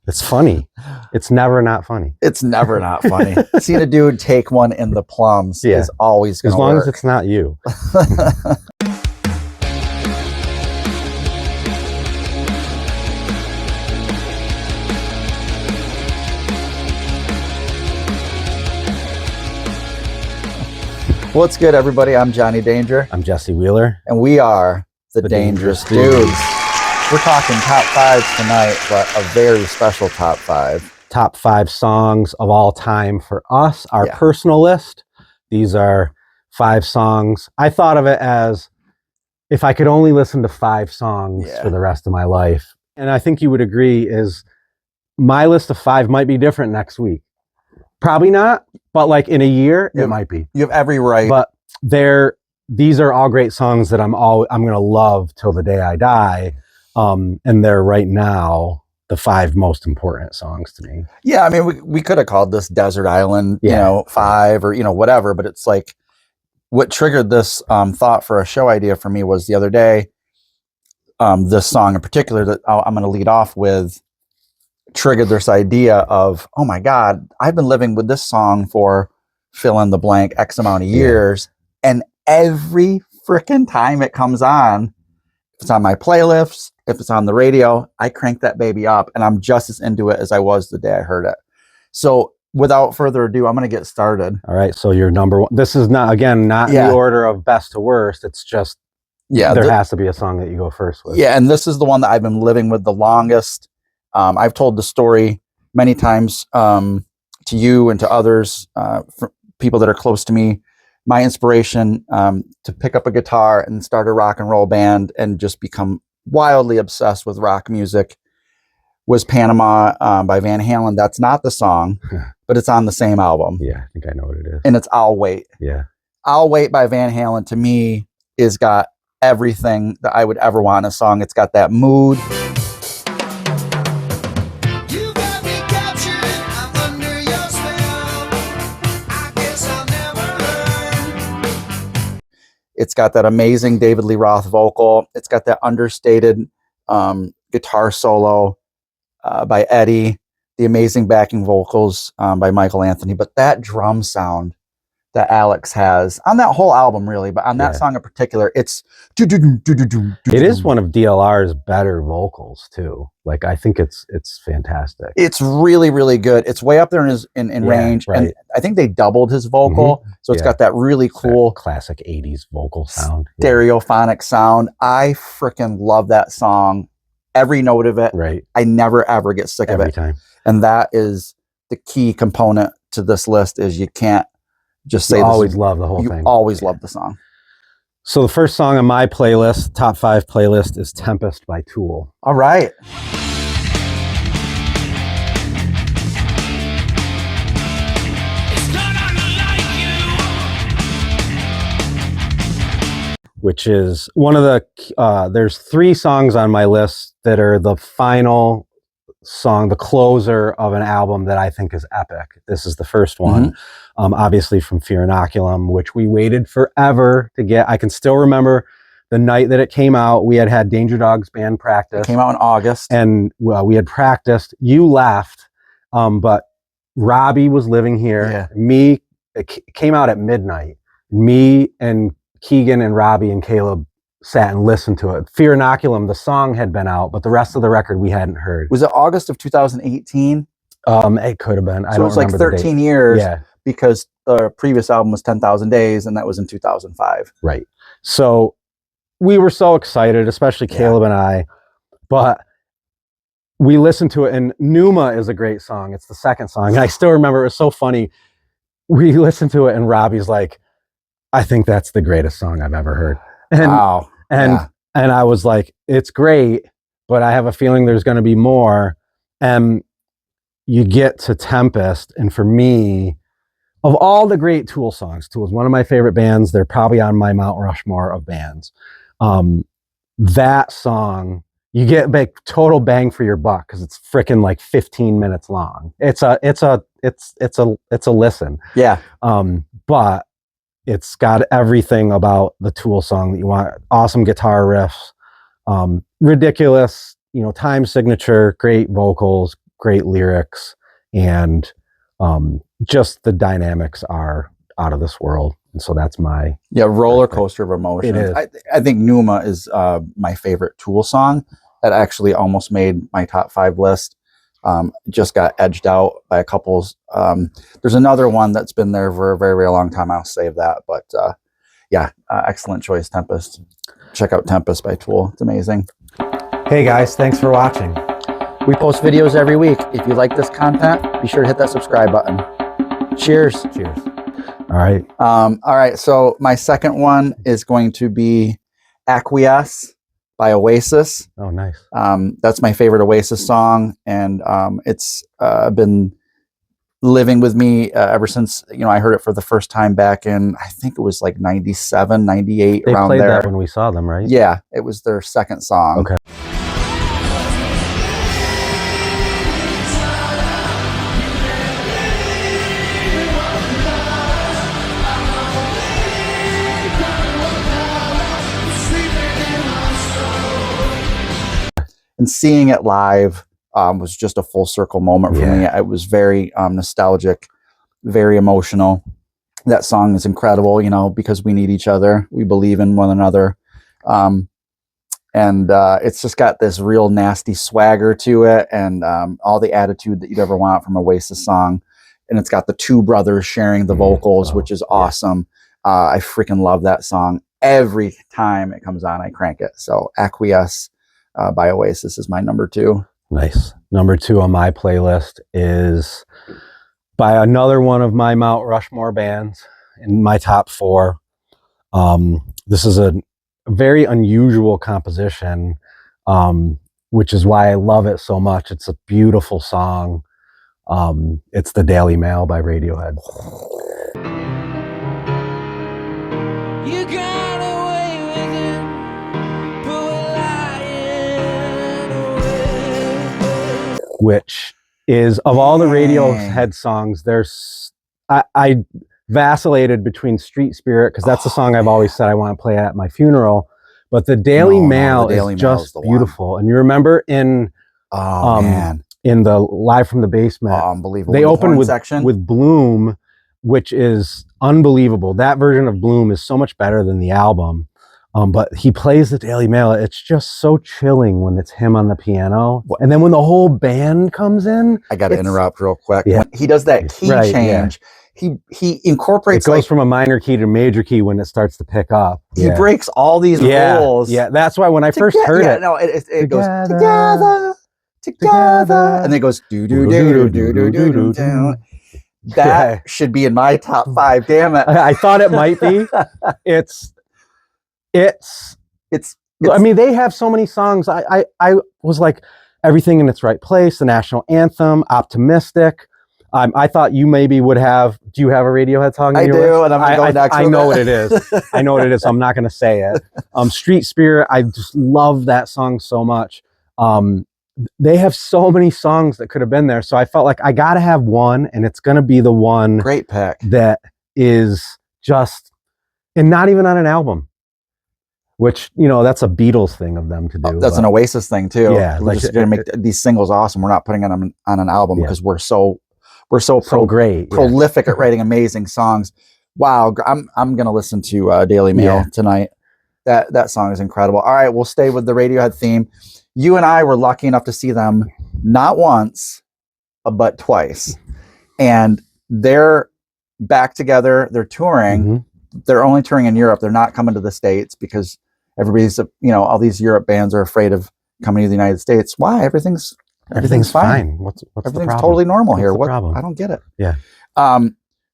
It's funny. It's never not funny. It's never not funny. Seeing a dude take one in the plums is always going to work. As long as it's not you. What's good, everybody? I'm Johnny Danger. I'm Jesse Wheeler. And we are the Dangerous Dudes. We're talking top fives tonight, but a very special top five. Top 5 songs of all time for us, our personal list. These are 5 songs. I thought of it as if I could only listen to 5 songs for the rest of my life. And I think you would agree is my list of 5 might be different next week. Probably not, but like in a year, it might be. You have every right. But these are all great songs that I'm going to love till the day I die. And they're right now the 5 most important songs to me. Yeah, I mean, we could have called this Desert Island, 5 or, whatever. But it's like what triggered this thought for a show idea for me was the other day, this song in particular that I'm going to lead off with triggered this idea of, oh my God, I've been living with this song for fill in the blank X amount of years. And every freaking time it comes on, if it's on my playlists, if it's on the radio, I crank that baby up and I'm just as into it as I was the day I heard it. So without further ado, I'm going to get started. All right. So your number one, this is not in the order of best to worst. It's just, there has to be a song that you go first with. Yeah. And this is the one that I've been living with the longest. I've told the story many times to you and to others, for people that are close to me. My inspiration to pick up a guitar and start a rock and roll band and just become wildly obsessed with rock music was Panama by Van Halen. That's not the song, but it's on the same album. Yeah, I think I know what it is. And it's I'll Wait. Yeah. I'll Wait by Van Halen to me is got everything that I would ever want in a song. It's got that mood. It's got that amazing David Lee Roth vocal. It's got that understated guitar solo by Eddie, the amazing backing vocals by Michael Anthony. But that drum sound that Alex has on that whole album, really, but on that song in particular, it's it is one of DLR's better vocals too. Like I think it's fantastic. It's really, really good. It's way up there in range, and I think they doubled his vocal, so it's got that really cool classic 80s vocal sound, stereophonic sound. I freaking love that song. Every note of it. Right. I never ever get sick of it. Every time. And that is the key component to this list. Is you can't just say you always love the whole thing. You always love the song. So the first song on my playlist, top 5 playlist, is Tempest by Tool. All right. Which is one of the, there's 3 songs on my list that are the final song, the closer of an album that I think is epic. This is the first one, obviously from Fear Inoculum, which we waited forever to get. I can still remember the night that it came out. We had Danger Dogs band practice. It came out in August. And we had practiced. You left, but Robbie was living here. Me, it came out at midnight. Me and Keegan and Robbie and Caleb sat and listened to it. Fear Inoculum, the song had been out, but the rest of the record we hadn't heard. Was it August of 2018? It could have been. So it was like 13 years because the previous album was 10,000 Days, and that was in 2005. Right. So we were so excited, especially Caleb and I, but we listened to it, and Numa is a great song. It's the second song. And I still remember, it was so funny. We listened to it, and Robbie's like, I think that's the greatest song I've ever heard. And, wow. And I was like, it's great, but I have a feeling there's going to be more. And you get to Tempest, and for me, of all the great Tool songs, Tool is one of my favorite bands. They're probably on my Mount Rushmore of bands. That song, you get total bang for your buck because it's freaking like 15 minutes long. It's a listen. Yeah. But it's got everything about the Tool song that you want. Awesome guitar riffs, ridiculous, time signature, great vocals, great lyrics, and just the dynamics are out of this world. And so that's my roller coaster of emotions. It is. I think Pneuma is my favorite Tool song. That actually almost made my top 5 list. Just got edged out by a couple. There's another one that's been there for a very, very long time. I'll save that. But excellent choice, Tempest. Check out Tempest by Tool. It's amazing. Hey guys, thanks for watching. We post videos every week. If you like this content, be sure to hit that subscribe button. Cheers. Cheers. All right. All right. So my second one is going to be Acquiesce by Oasis. Oh, nice. That's my favorite Oasis song, and it's been living with me ever since I heard it for the first time back in, I think it was like 97, 98, they around played there. That when we saw them, right? Yeah, it was their second song. Okay. And seeing it live was just a full circle moment for me. It was very nostalgic, very emotional. That song is incredible, because we need each other. We believe in one another. And it's just got this real nasty swagger to it, and all the attitude that you'd ever want from a Oasis song. And it's got the two brothers sharing the vocals, which is awesome. I freaking love that song. Every time it comes on, I crank it. So Acquiesce by Oasis is my number 2. Nice. Number 2 on my playlist is by another one of my Mount Rushmore bands in my top 4. This is a very unusual composition, which is why I love it so much. It's a beautiful song. It's The Daily Mail by Radiohead. You got away with it, but we're lying away. Which is, of all the Radiohead songs, I vacillated between Street Spirit, because that's the song I've always said I want to play at my funeral, but The Daily Mail is just beautiful. And you remember in in the Live from the Basement, unbelievable. They opened with Bloom, which is unbelievable. That version of Bloom is so much better than the album. But he plays The Daily Mail. It's just so chilling when it's him on the piano. And then when the whole band comes in. I got to interrupt real quick. Yeah. When he does that key change, he incorporates. It goes from a minor key to major key when it starts to pick up. He breaks all these rules. Yeah, that's why when I first heard it. No, it goes together. And then it goes do. That should be in my top 5. Damn it. I thought it might be. It's I mean, they have so many songs. I was like, Everything in Its Right Place, the national anthem, Optimistic. I thought you maybe would have. Do you have a Radiohead song? I do, and I'm going to go next. I know what it is. I know what it is. So I'm not going to say it. Street Spirit. I just love that song so much. They have so many songs that could have been there. So I felt like I got to have one, and it's going to be the one. Great pick. That is just, and not even on an album. Which, that's a Beatles thing of them to do. That's an Oasis thing too. Yeah, we're just going to make these singles awesome. We're not putting them on an album because we're so great, prolific at writing amazing songs. Wow, I'm going to listen to Daily Mail tonight. That song is incredible. All right, we'll stay with the Radiohead theme. You and I were lucky enough to see them not once, but twice, and they're back together. They're touring. Mm-hmm. They're only touring in Europe. They're not coming to the States because everybody's, all these Europe bands are afraid of coming to the United States. Why? Everything's fine. What's everything's totally normal here. What's the problem? I don't get it. Yeah.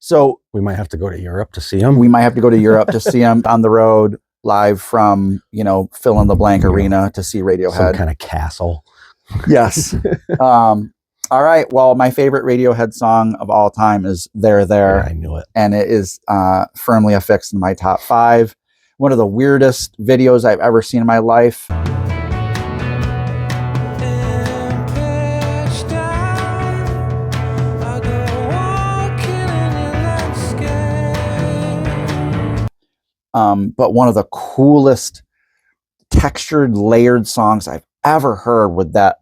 So we might have to go to Europe to see them. We might have to go to Europe to see them on the road, live from, fill in the blank arena to see Radiohead. Some kind of castle. Yes. All right. Well, my favorite Radiohead song of all time is There, There. Yeah, I knew it. And it is firmly affixed in my top 5. One of the weirdest videos I've ever seen in my life. But one of the coolest textured, layered songs I've ever heard with that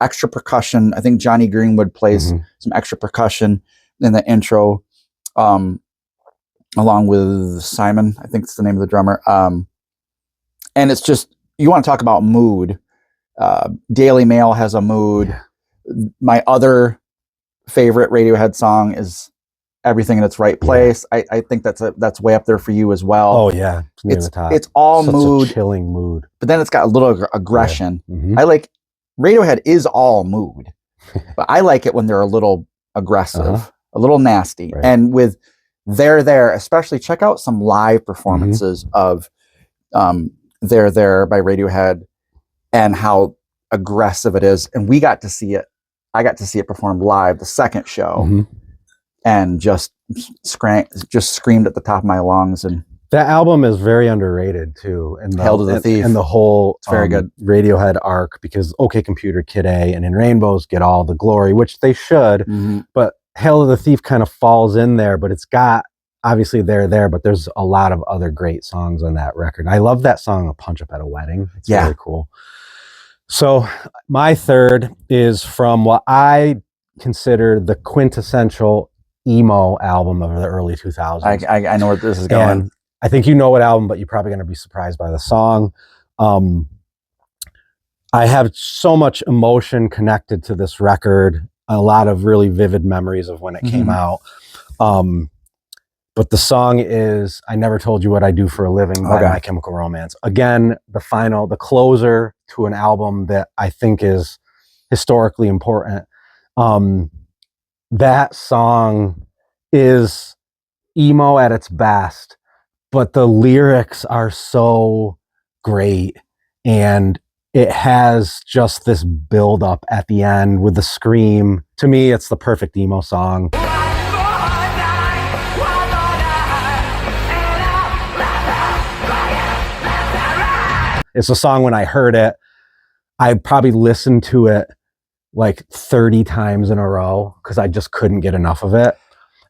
extra percussion. I think Johnny Greenwood plays some extra percussion in the intro, along with Simon, I think it's the name of the drummer. And it's just, you want to talk about mood. Daily Mail has a mood. Yeah. My other favorite Radiohead song is Everything in Its Right Place. Yeah. I think that's way up there for you as well. Oh yeah, it's all such mood, a chilling mood. But then it's got a little aggression. Yeah. I like Radiohead is all mood, but I like it when they're a little aggressive, a little nasty. Right. And with There There, especially check out some live performances of There There by Radiohead and how aggressive it is. And we got to see it. I got to see it performed live the second show. And just screamed at the top of my lungs. And that album is very underrated too. And Hail to the Thief and the whole it's very good Radiohead arc, because OK Computer, Kid A, and In Rainbows get all the glory, which they should. But Hail to the Thief kind of falls in there. But it's got obviously There There, but there's a lot of other great songs on that record. I love that song, A Punch Up at a Wedding. It's really cool. So my third is from what I consider the quintessential emo album of the early 2000s. I know where this is going. And I think you know what album, but you're probably going to be surprised by the song. I have so much emotion connected to this record, a lot of really vivid memories of when it came out. But the song is I Never Told You What I Do for a Living by My Chemical Romance. Again, the closer to an album that I think is historically important. That song is emo at its best, but the lyrics are so great, and it has just this build up at the end with the scream. To me, it's the perfect emo song. It's a song when I heard it, I probably listened to it like 30 times in a row because I just couldn't get enough of it.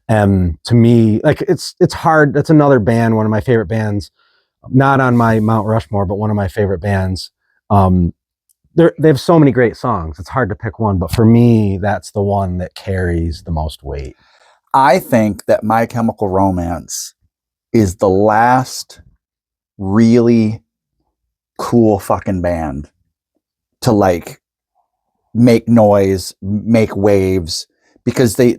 And to me, like it's hard. That's another band, one of my favorite bands, not on my Mount Rushmore, but one of my favorite bands. They have so many great songs. It's hard to pick one, but for me, that's the one that carries the most weight. I think that My Chemical Romance is the last really cool fucking band to like make noise, make waves, because they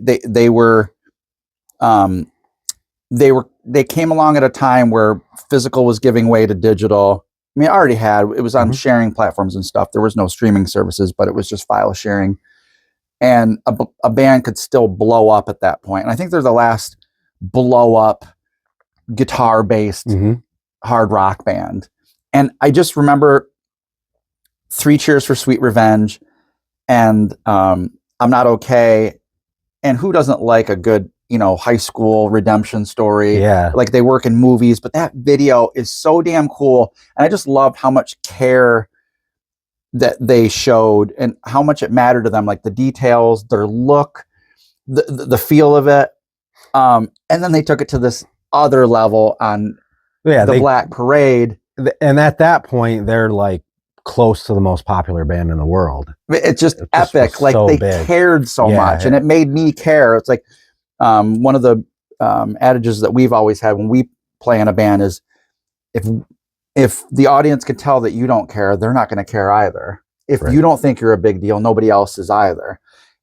came along at a time where physical was giving way to digital. I mean, it already had, it was on sharing platforms and stuff. There was no streaming services, but it was just file sharing. And a band could still blow up at that point. And I think they're the last blow up guitar-based hard rock band. And I just remember 3 Cheers for Sweet Revenge and I'm Not Okay. And who doesn't like a good, high school redemption story? Yeah. Like they work in movies, but that video is so damn cool. And I just loved how much care that they showed and how much it mattered to them, like the details, their look, the feel of it. And then they took it to this other level on the Black Parade. And at that point, they're like close to the most popular band in the world. It's just epic. Like they cared so much, and it made me care. It's like one of the adages that we've always had when we play in a band is if the audience can tell that you don't care, they're not going to care either. If you don't think you're a big deal, nobody else is either.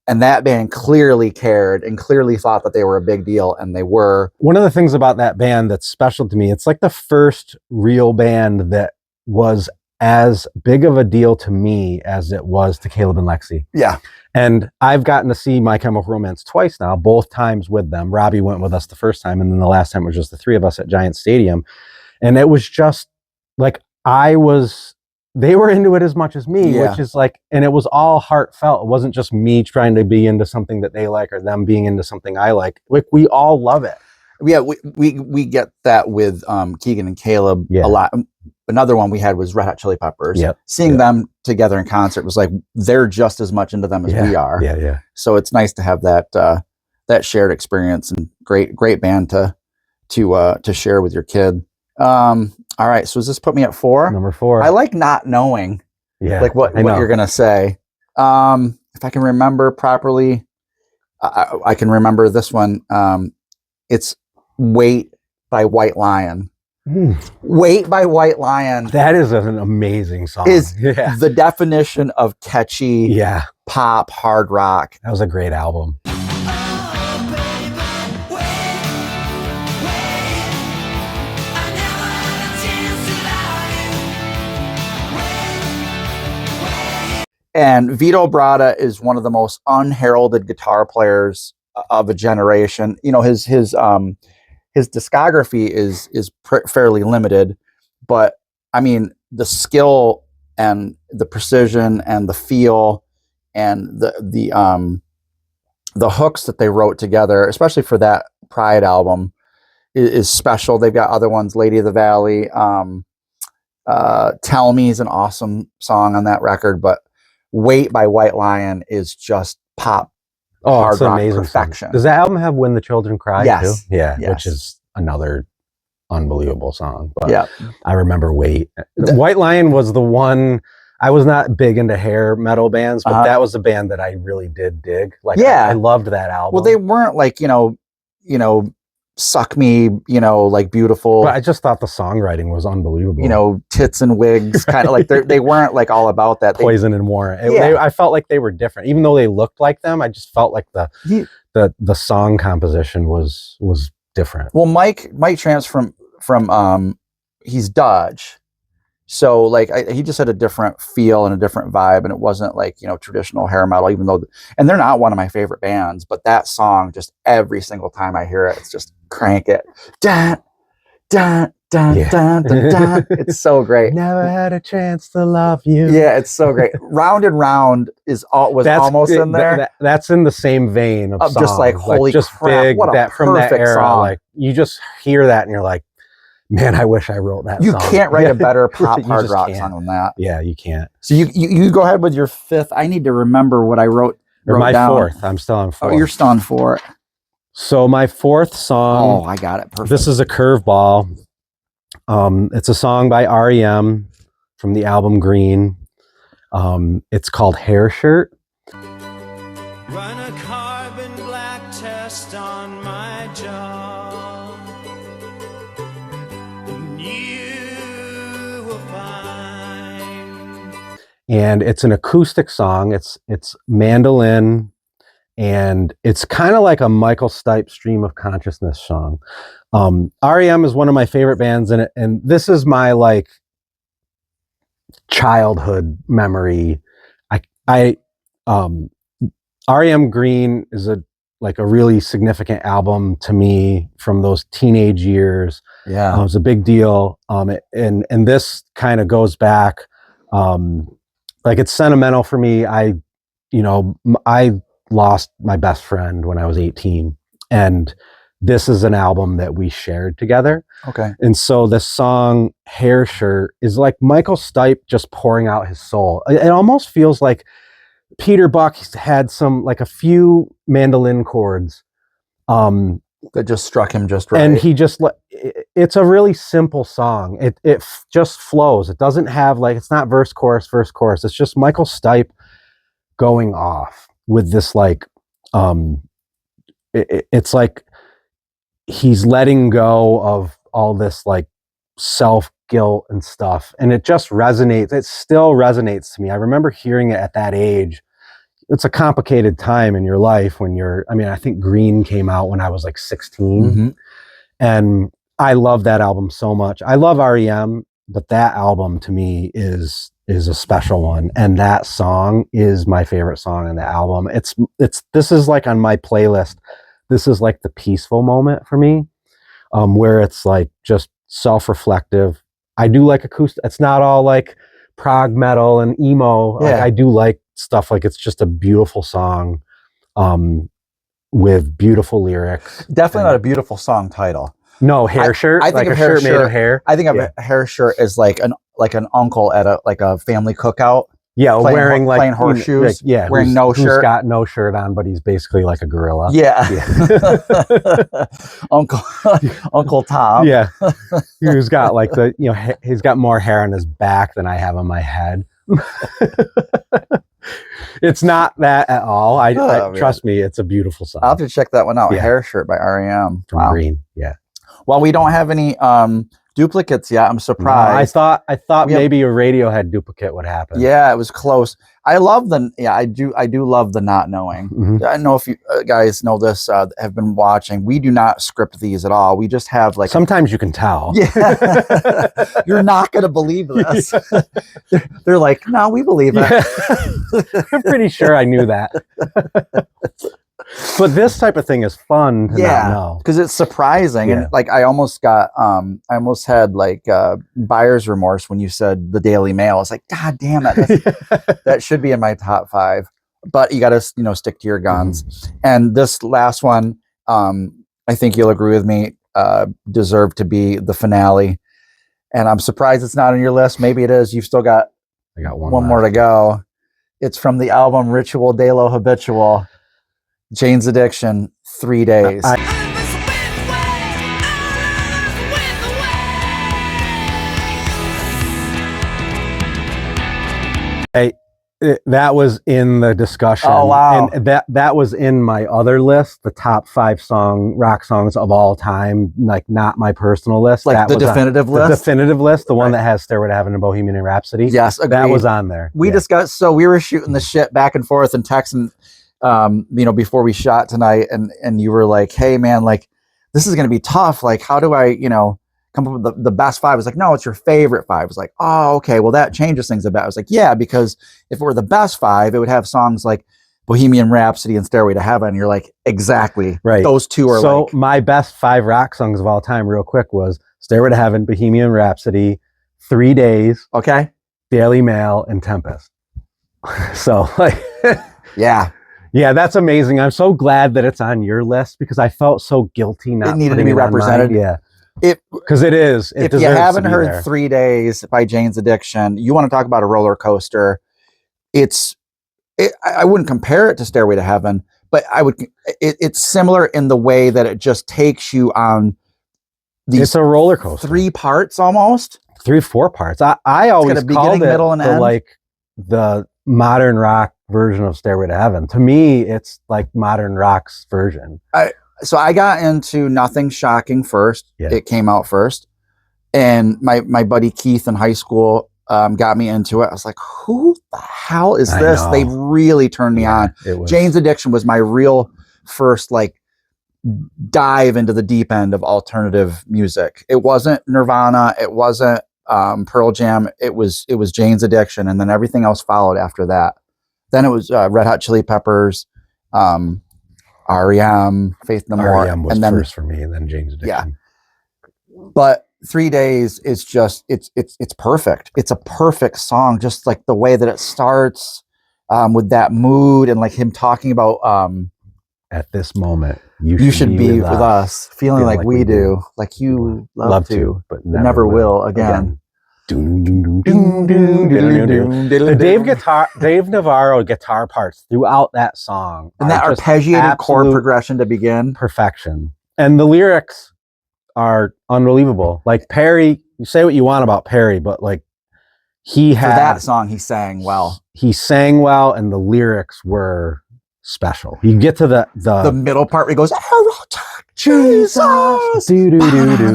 And that band clearly cared and clearly thought that they were a big deal, and they were. One of the things about that band that's special to me, it's like the first real band that was as big of a deal to me as it was to Caleb and Lexi. Yeah. And I've gotten to see My Chemical Romance twice now, both times with them. Robbie went with us the first time, and then the last time it was just the 3 of us at Giant Stadium. And it was just like they were into it as much as me, which is like, and it was all heartfelt. It wasn't just me trying to be into something that they like or them being into something I like. Like we all love it. Yeah, we get that with Keegan and Caleb a lot. Another one we had was Red Hot Chili Peppers. Seeing them together in concert was like they're just as much into them as we are. Yeah. So it's nice to have that shared experience, and great band to share with your kid. All right, so does this put me at 4? Number 4. I like not knowing like what you're gonna say. If I can remember properly, I can remember this one. It's Wait by White Lion. Wait by White Lion That is an amazing song. is Yeah. the definition of catchy Yeah. pop hard rock. That was a great album. And Vito Bratta is one of the most unheralded guitar players of a generation. You know, his discography is fairly limited, but I mean the skill and the precision and the feel and the hooks that they wrote together, especially for that Pride album, is special. They've got other ones, Lady of the Valley, Tell Me is an awesome song on that record, but Wait by White Lion is just pop hard it's an rock amazing perfection. song. Does that album have When the Children Cry Yes. too? Yeah, Yes. which is another unbelievable song. But Yeah. I remember Wait. White Lion was the one. I was not big into hair metal bands, but that was a band that I really did dig. Like, Yeah. I loved that album. Well, they weren't like, you know, Suck Me, you know, like Beautiful, but I just thought the songwriting was unbelievable. you know, Tits and Wigs, kind of like they weren't like all about that. Poison and Warrant. Yeah. I felt like they were different, even though they looked like them. I just felt like the song composition was different. Well, Mike Tramps from he's Dutch, so like he just had a different feel and a different vibe, and it wasn't like, you know, traditional hair metal. Even though, and they're not one of my favorite bands, but that song, just every single time I hear it, it's just crank it, dun dun dun Yeah. dun dun dun. It's so great. Never had a chance to love you. Yeah, it's so great. Round and Round was almost in there. That's in the same vein of songs. Just like, holy crap, big, what a that from that perfect era. song. Like, you just hear that and you're like, man, I wish I wrote that You song. can't write a better pop You hard just rock can't. song than that. Yeah, you can't. So you go ahead with your fifth. I need to remember what I wrote My down. fourth. I'm still on fourth. Oh, you're still on four. So my fourth song. I got it. Perfect. This is a curveball. It's a song by REM from the album Green. It's called Hair Shirt. Run a carbon black test on my jaw, and you will find. And it's an acoustic song. It's mandolin, and it's kind of like a Michael Stipe Stream of Consciousness song. REM is one of my favorite bands, and this is my like childhood memory. REM Green is a really significant album to me from those teenage years. Yeah. It was a big deal. And this kind of goes back, like, it's sentimental for me. I lost my best friend when I was 18, and this is an album that we shared together. Okay. And so this song Hair Shirt is like Michael Stipe just pouring out his soul. It almost feels like Peter Buck had a few mandolin chords That just struck him just right. and he just it's a really simple song. It just flows. It doesn't have it's not verse chorus. It's just Michael Stipe going off with this it's like he's letting go of all this self guilt and stuff, and it just resonates. It still resonates to me. I remember hearing it at that age. It's a complicated time in your life when I think Green came out when I was 16. Mhm. And I love that album so much. I love REM, but that album to me is a special one. And that song is my favorite song in the album. This is on my playlist. This is the peaceful moment for me, where it's just self-reflective. I do acoustic. It's not all prog metal and emo. Yeah. I do stuff it's just a beautiful song, with beautiful lyrics. Definitely not a beautiful song title. No, Hair Shirt. I think a of Hair shirt made Shirt- of hair. I think of Yeah. a Hair Shirt as like an uncle at a family cookout. Yeah, playing wearing horseshoes, yeah, wearing who's- no who's shirt. got no shirt on, but he's basically like a gorilla. Yeah. Uncle Tom. Yeah, who's got he's got more hair on his back than I have on my head. It's not that at all. I Oh, man. trust me, it's a beautiful song. I'll have to check that one out. Yeah. Hair Shirt by REM. From Wow. Green. Yeah. Well, we don't have any duplicates yet. I'm No, surprised. I thought We have- maybe a Radiohead duplicate would happen. Yeah, it was close. I love I do love the not knowing. Mhm. I don't know if you guys know this, have been watching. We do not script these at all. We just have like Sometimes you can tell. yeah, you're not going to believe this. They're like, no, we believe it. Yeah. I'm pretty sure I knew that. But this type of thing is fun to not know. because it's surprising. Yeah. And like I almost had like buyer's remorse when you said the Daily Mail. It's like, God damn it, that should be in my top 5. But you got to stick to your guns. Mm-hmm. And this last one, I think you'll agree with me, deserved to be the finale. And I'm surprised it's not on your list. Maybe it is. You've still got I got one more to go. It's from the album Ritual de lo Habitual, Jane's Addiction, 3 Days. That was in the discussion. Oh, wow. And that was in my other list, the top 5 rock songs of all time, like not my personal list. Like that the was definitive the list? definitive list, the one Right. that has Stairway to Heaven and Bohemian Rhapsody. Yes, that agreed. was on there. We Yeah. discussed, so we were shooting the shit back and forth and texting, before we shot tonight. And you were like, hey man, like this is going to be tough. Like, how do I, come up with the best 5? I was like, no, it's your favorite 5. I was like, oh, okay. Well, that changes things a bit. I was like, yeah, because if it were the best 5, it would have songs like Bohemian Rhapsody and Stairway to Heaven. You're like, exactly. Right. Those two are So like, my best 5 rock songs of all time, real quick, was Stairway to Heaven, Bohemian Rhapsody, 3 Days, okay. Daily Mail, and Tempest. So like Yeah. yeah, that's amazing. I'm so glad that it's on your list because I felt so guilty not It needed to putting be it on mine. represented. Yeah. It, Because it is. It if you deserves to haven't be heard there. 3 Days by Jane's Addiction, you want to talk about a roller coaster. I wouldn't compare it to Stairway to Heaven, but it's similar in the way that it just takes you on It's these a roller coaster. 3 parts almost. 3-4 parts. I always got a called beginning, it middle, and the, end. like the modern rock version of Stairway to Heaven. To me, it's like modern rock's version. So I got into Nothing Shocking first. Yeah. It came out first. And my buddy Keith in high school got me into it. I was like, who the hell is I this? know. They really turned me on. It was Jane's Addiction was my real first like dive into the deep end of alternative music. It wasn't Nirvana. It wasn't Pearl Jam. It was Jane's Addiction. And then everything else followed after that. Then it was Red Hot Chili Peppers, REM, Faith No More. REM was and then first for me, and then Jane's Addiction. Yeah. But 3 Days is just it's perfect. It's a perfect song, just like the way that it starts with that mood and like him talking about At this moment, you should be with us, feeling like we do, like you love to, but but never will again. The Dave Navarro guitar parts throughout that song And that are just arpeggiated chord absolute progression to begin. perfection, and the lyrics are unbelievable. Like Perry, you say what you want about Perry, but like he For had that song, he sang well. he sang well, and the lyrics were special. You get to The middle part where he goes, Jesus, do do do do,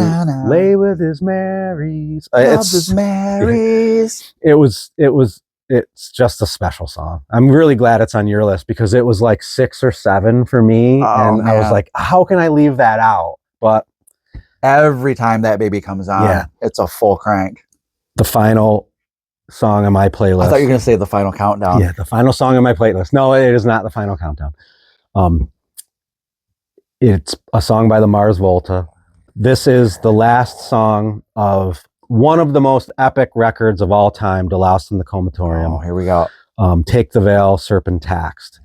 lay with his Marys. it's Marys. It's just a special song. I'm really glad it's on your list because it was like 6 or 7 for me, Oh, and I was man. like, how can I leave that out? But Every time that baby comes on, Yeah. it's a full crank. the final song on my playlist. I thought you were going to say the final countdown. Yeah, the final song on my playlist. No, it is not the final countdown. It's a song by the Mars Volta. This is the last song of one of the most epic records of all time, Deloused in the Comatorium. Oh, here we go. Take the Veil, Serpent Taxed.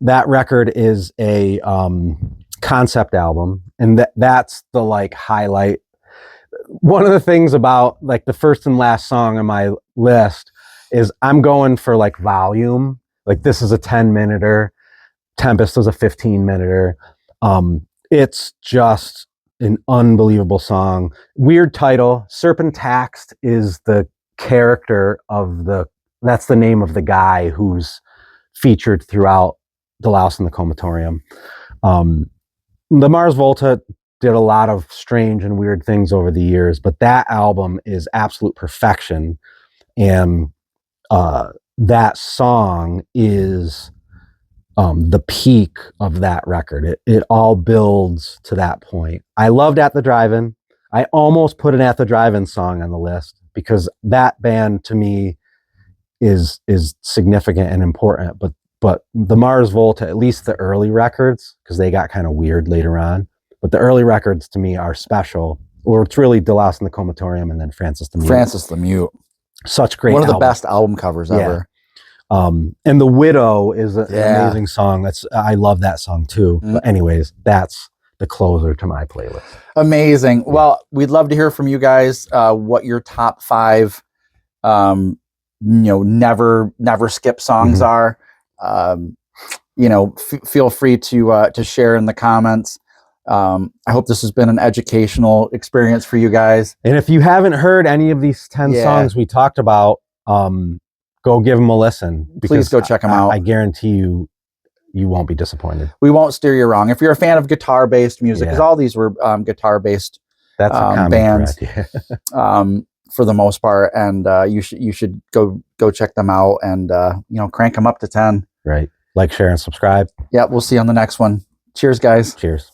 That record is a concept album, and that's the like highlight. One of the things about like the first and last song on my list is I'm going for like volume. Like this is a 10-minuter. Tempest was a 15-minuter. It's just an unbelievable song. Weird title. Serpentaxed is the character of that's the name of the guy who's featured throughout The Louse in the Comatorium. The Mars Volta did a lot of strange and weird things over the years, but that album is absolute perfection. And that song is the peak of that record. It all builds to that point. I loved At the Drive-In. I almost put an At the Drive-In song on the list because that band to me is significant and important. But the Mars Volta, at least the early records, because they got kind of weird later on, but the early records to me are special. Or it's really The Louse in the Comatorium and then Francis the Mute. Francis the Mute. Such great One of the albums. best album covers ever. And The Widow is an amazing song. I love that song too. But anyways, that's the closer to my playlist. Amazing. Well, we'd love to hear from you guys what your top 5 never skip songs are. Feel free to share in the comments. I hope this has been an educational experience for you guys. And if you haven't heard any of these 10 songs we talked about, go give them a listen. Please go check them out. I guarantee you won't be disappointed. We won't steer you wrong. If you're a fan of guitar-based music, because all these were guitar-based That's a bands thread, for the most part, and you should go check them out and crank them up to 10. Right. Like, share, and subscribe. Yeah, we'll see you on the next one. Cheers, guys. Cheers.